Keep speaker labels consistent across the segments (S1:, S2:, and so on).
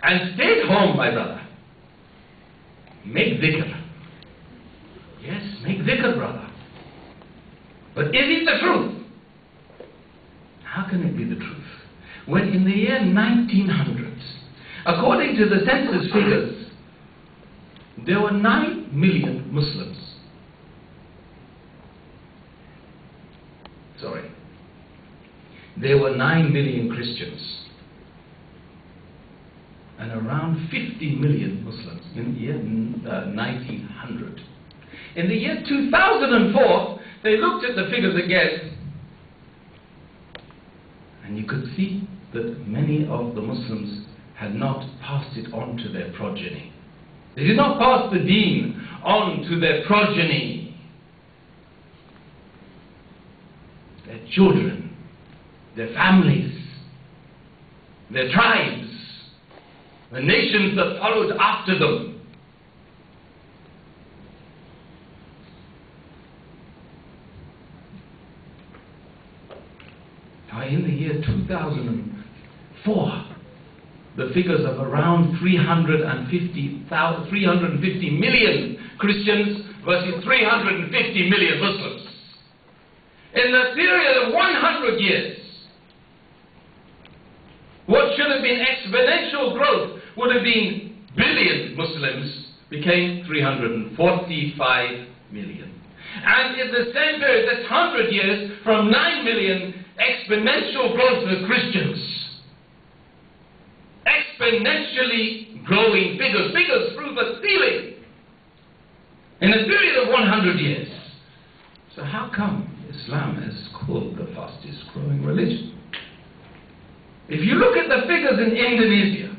S1: and stayed home, my brother, make dhikr. Yes, make dhikr, brother. But is it the truth? How can it be the truth? When in the year 1900, according to the census figures, there were 9 million Muslims. Sorry. There were 9 million Christians and around 50 million Muslims in the year 1900. In the year 2004, they looked at the figures again, and you could see that many of the Muslims had not passed it on to their progeny. They did not pass the deen on to their progeny, their children, their families, their tribes, the nations that followed after them. In the year 2004, the figures of around 350 million Christians versus 350 million Muslims. In the period of 100 years, what should have been exponential growth would have been billion Muslims became 345 million. And in the same period, that's 100 years, from 9 million, exponential growth for Christians. Exponentially growing figures, figures through the ceiling in a period of 100 years. So how come Islam is called the fastest growing religion? If you look at the figures in Indonesia,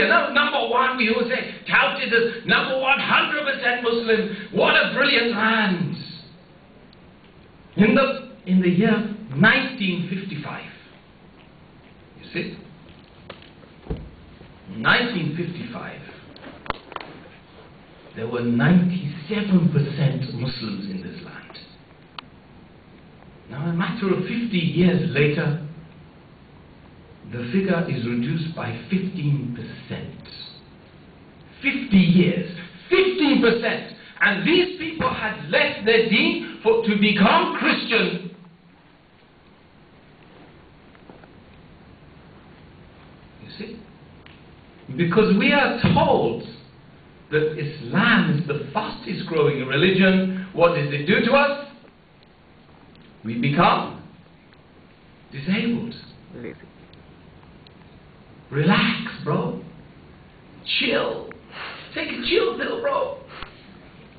S1: now, number one, we always say, touted as number 100% Muslim, what a brilliant land. In the year 1955, you see, 1955, there were 97% Muslims in this land. Now, a matter of 50 years later, the figure is reduced by 15%. 50 years, 15%. And these people had left their deen to become Christian. You see? Because we are told that Islam is the fastest growing religion. What does it do to us? We become disabled. Relax, bro. Chill. Take a chill pill, bro.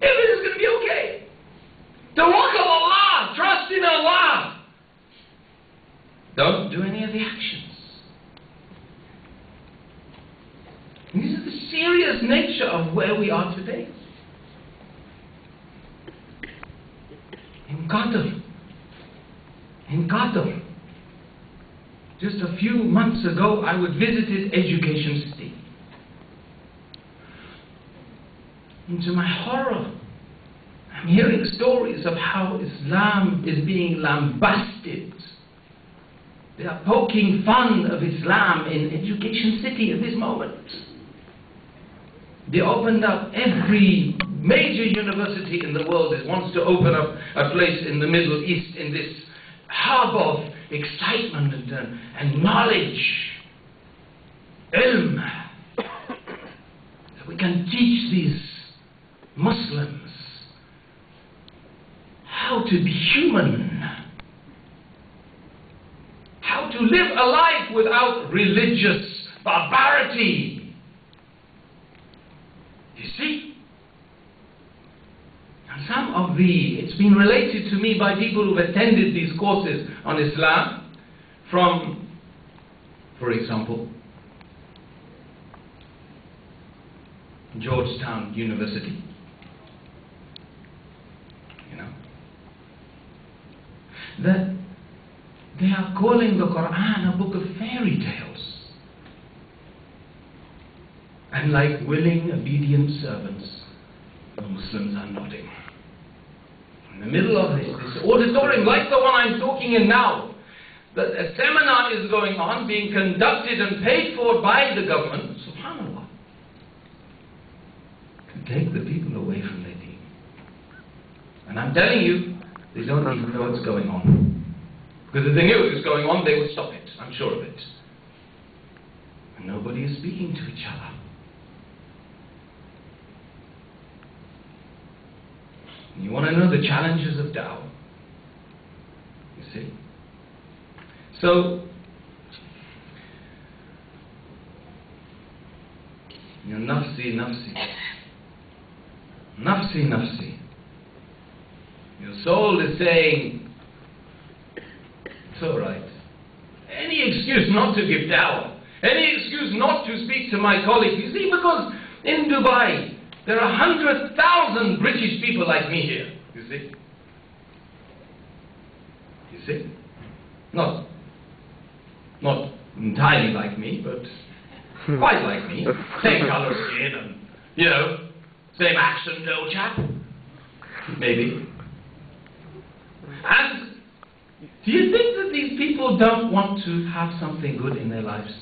S1: Everything's going to be okay. Tawakkal Allah. Trust in Allah. Don't do any of the actions. And this is the serious nature of where we are today. In Qatar, just a few months ago, I visited Education City. And to my horror, I'm hearing stories of how Islam is being lambasted. They are poking fun of Islam in Education City at this moment. They opened up every major university in the world that wants to open up a place in the Middle East in this hub of excitement and knowledge, ilm, that we can teach these Muslims how to be human, how to live a life without religious barbarity. You see? And it's been related to me by people who've attended these courses on Islam from, for example, Georgetown University. You know? That they are calling the Quran a book of fairy tales. And like willing, obedient servants, the Muslims are nodding. In the middle of this auditorium, like the one I'm talking in now, that a seminar is going on, being conducted and paid for by the government, subhanallah, to take the people away from their deen. And I'm telling you, they don't even know what's going on. Because if they knew it was going on, they would stop it. I'm sure of it. And nobody is speaking to each other. You want to know the challenges of da'wah? You see? So, nafsi, nafsi. Nafsi, nafsi. Your soul is saying, it's alright. Any excuse not to give da'wah, any excuse not to speak to my colleague. You see, because in Dubai, there are 100,000 British people like me here. You see? You see? Not entirely like me, but quite like me. Same colour skin and, you know, same accent, old chap. Maybe. And do you think that these people don't want to have something good in their lives?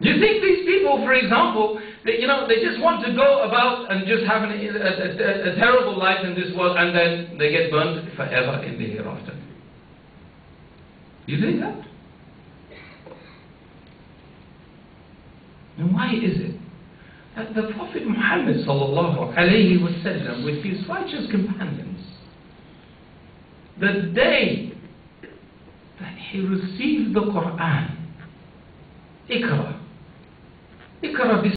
S1: Do you think these people, for example, they just want to go about and just have a terrible life in this world and then they get burnt forever in the hereafter? Do you think that? And why is it that the Prophet Muhammad sallallahu alayhi wasallam with his righteous companions, the day that he received the Quran, Iqra